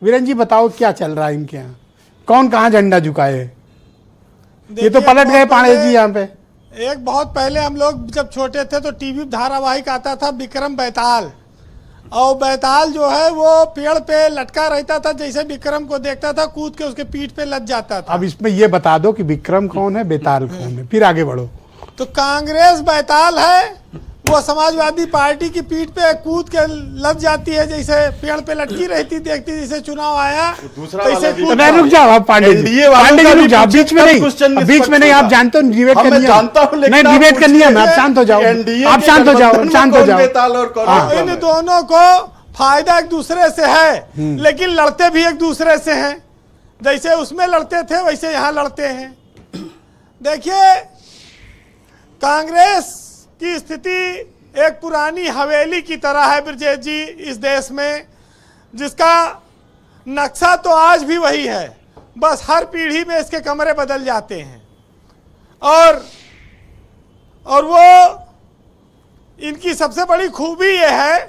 वीरेन जी बताओ क्या चल रहा है इनके यहाँ, कौन कहाँ झंडा झुकाए? ये तो पलट गए पांडे जी यहाँ पे। एक बहुत पहले हम लोग जब छोटे थे तो टीवी धारावाहिक आता था विक्रम बेताल, और बेताल जो है वो पेड़ पे लटका रहता था, जैसे विक्रम को देखता था कूद के उसके पीठ पे लग जाता था। अब इसमें ये बता दो कि विक्रम कौन है, बेताल कौन है, फिर आगे बढ़ो। तो कांग्रेस बेताल है, वो समाजवादी पार्टी की पीठ पे कूद के लग जाती है, जैसे पेड़ पे लटकी रहती, देखती जैसे चुनाव आया दूसरा रुक जाओ आप पांडे जी, पांडे जी रुक जाओ, बीच में नहीं, बीच में नहीं, आप जानते हो डिबेट करनी है, नहीं डिबेट करनी है, आप शांत हो जाओ, आप शांत हो जाओ, शांत हो जाओ। इन दोनों को फायदा एक दूसरे से है, लेकिन लड़ते भी एक दूसरे से हैं, जैसे उसमें लड़ते थे वैसे यहाँ लड़ते हैं। देखिए कांग्रेस की स्थिति एक पुरानी हवेली की तरह है ब्रजेश जी इस देश में, जिसका नक्शा तो आज भी वही है, बस हर पीढ़ी में इसके कमरे बदल जाते हैं। और वो इनकी सबसे बड़ी खूबी ये है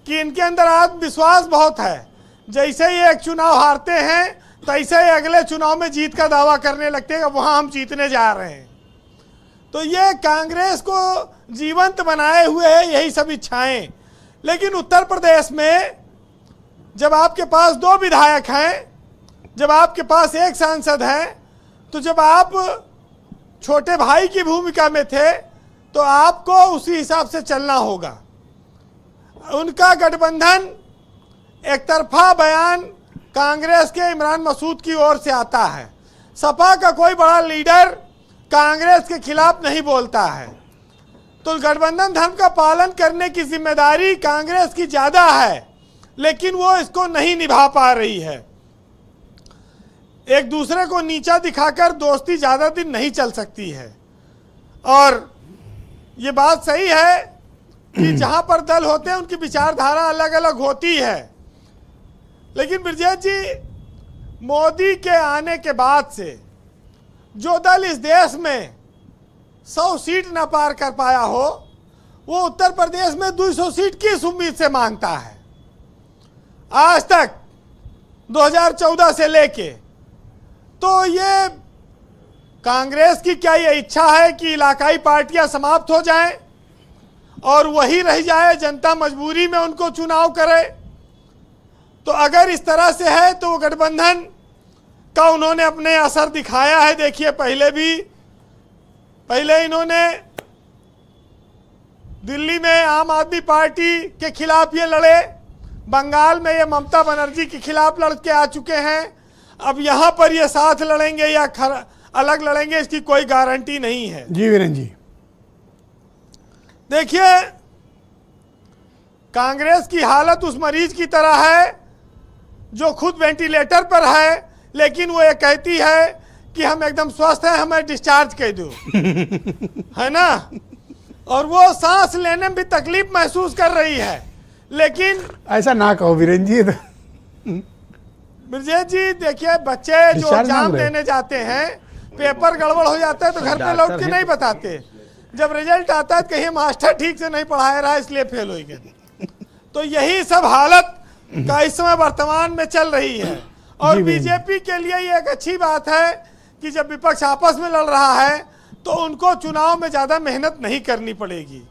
कि इनके अंदर आत्मविश्वास बहुत है, जैसे ही एक चुनाव हारते हैं तैसे ही अगले चुनाव में जीत का दावा करने लगते हैं, वहाँ हम जीतने जा रहे हैं। तो ये कांग्रेस को जीवंत बनाए हुए है यही सब इच्छाएं। लेकिन उत्तर प्रदेश में जब आपके पास 2 विधायक हैं, जब आपके पास 1 सांसद है, तो जब आप छोटे भाई की भूमिका में थे तो आपको उसी हिसाब से चलना होगा। उनका गठबंधन एक तरफा बयान कांग्रेस के इमरान मसूद की ओर से आता है, सपा का कोई बड़ा लीडर कांग्रेस के खिलाफ नहीं बोलता है, तो गठबंधन धर्म का पालन करने की जिम्मेदारी कांग्रेस की ज्यादा है, लेकिन वो इसको नहीं निभा पा रही है। एक दूसरे को नीचा दिखाकर दोस्ती ज्यादा दिन नहीं चल सकती है। और ये बात सही है कि जहां पर दल होते हैं उनकी विचारधारा अलग अलग होती है, लेकिन ब्रजेश जी मोदी के आने के बाद से जो दल इस देश में 100 सीट ना पार कर पाया हो, वो उत्तर प्रदेश में 200 सीट किस उम्मीद से मांगता है? आज तक 2014 से लेके, तो ये कांग्रेस की क्या ये इच्छा है कि इलाकाई पार्टियां समाप्त हो जाएं और वही रह जाए, जनता मजबूरी में उनको चुनाव करे? तो अगर इस तरह से है तो वो गठबंधन का उन्होंने अपने असर दिखाया है। देखिए पहले इन्होंने दिल्ली में आम आदमी पार्टी के खिलाफ ये लड़े, बंगाल में ये ममता बनर्जी के खिलाफ लड़ के आ चुके हैं, अब यहाँ पर ये साथ लड़ेंगे या अलग लड़ेंगे इसकी कोई गारंटी नहीं है। जी वीरेन जी देखिए कांग्रेस की हालत उस मरीज की तरह है जो खुद वेंटिलेटर पर है, लेकिन वो ये कहती है कि हम एकदम स्वस्थ हैं, हमें डिस्चार्ज कर दो है ना, और वो सांस लेने में भी तकलीफ महसूस कर रही है। लेकिन ऐसा ना कहो वीरेन जी। ब्रजेश जी देखिए बच्चे जो एग्जाम देने जाते हैं, पेपर गड़बड़ हो जाता है तो घर पे लौट के नहीं बताते, जब रिजल्ट आता है कहीं मास्टर ठीक से नहीं पढ़ा रहा इसलिए फेल हो गए। तो यही सब हालत का इस समय वर्तमान में चल रही है। और बीजेपी के लिए ये एक अच्छी बात है कि जब विपक्ष आपस में लड़ रहा है तो उनको चुनाव में ज्यादा मेहनत नहीं करनी पड़ेगी।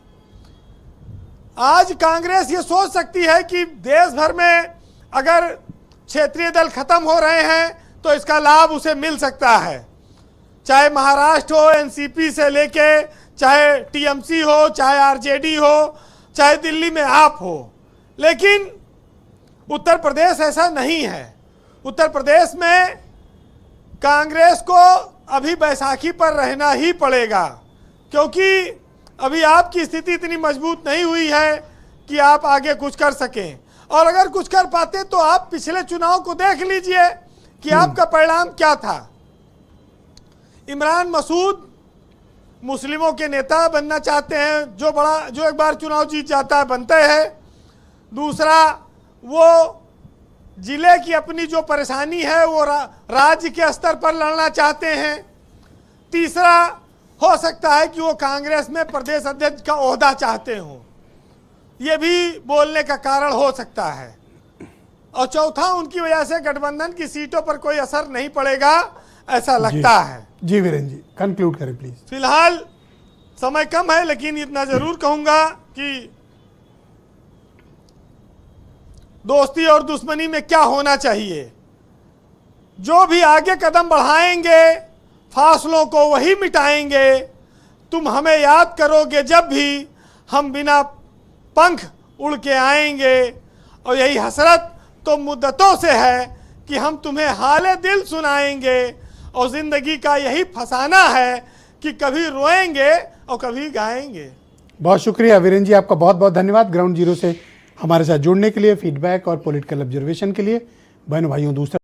आज कांग्रेस ये सोच सकती है कि देश भर में अगर क्षेत्रीय दल खत्म हो रहे हैं तो इसका लाभ उसे मिल सकता है, चाहे महाराष्ट्र हो एनसीपी से लेके, चाहे टीएमसी हो, चाहे आरजेडी हो, चाहे दिल्ली में आप हो। लेकिन उत्तर प्रदेश ऐसा नहीं है। उत्तर प्रदेश में कांग्रेस को अभी बैसाखी पर रहना ही पड़ेगा, क्योंकि अभी आपकी स्थिति इतनी मजबूत नहीं हुई है कि आप आगे कुछ कर सकें। और अगर कुछ कर पाते तो आप पिछले चुनाव को देख लीजिए कि आपका परिणाम क्या था। इमरान मसूद मुस्लिमों के नेता बनना चाहते हैं, जो एक बार चुनाव जीत जाता है बनते हैं। दूसरा, वो जिले की अपनी जो परेशानी है वो राज्य के स्तर पर लड़ना चाहते हैं। तीसरा, हो सकता है कि वो कांग्रेस में प्रदेश अध्यक्ष का ओहदा चाहते हों, ये भी बोलने का कारण हो सकता है। और चौथा, उनकी वजह से गठबंधन की सीटों पर कोई असर नहीं पड़ेगा, ऐसा लगता है। जी वीरेंद्र जी, कंक्लूड करें प्लीज। फिलहाल समय कम है, लेकिन इतना जरूर कहूंगा कि दोस्ती और दुश्मनी में क्या होना चाहिए। जो भी आगे कदम बढ़ाएंगे, फासलों को वही मिटाएंगे। तुम हमें याद करोगे जब भी हम बिना पंख उड़ के आएंगे। और यही हसरत तो मुद्दतों से है कि हम तुम्हें हाले दिल सुनाएंगे। और जिंदगी का यही फसाना है कि कभी रोएंगे और कभी गाएंगे। बहुत शुक्रिया वीरेंद्र जी, आपका बहुत बहुत धन्यवाद ग्राउंड जीरो से हमारे साथ जुड़ने के लिए, फीडबैक और पॉलिटिकल ऑब्जर्वेशन के लिए। बहनों भाइयों, दूसरा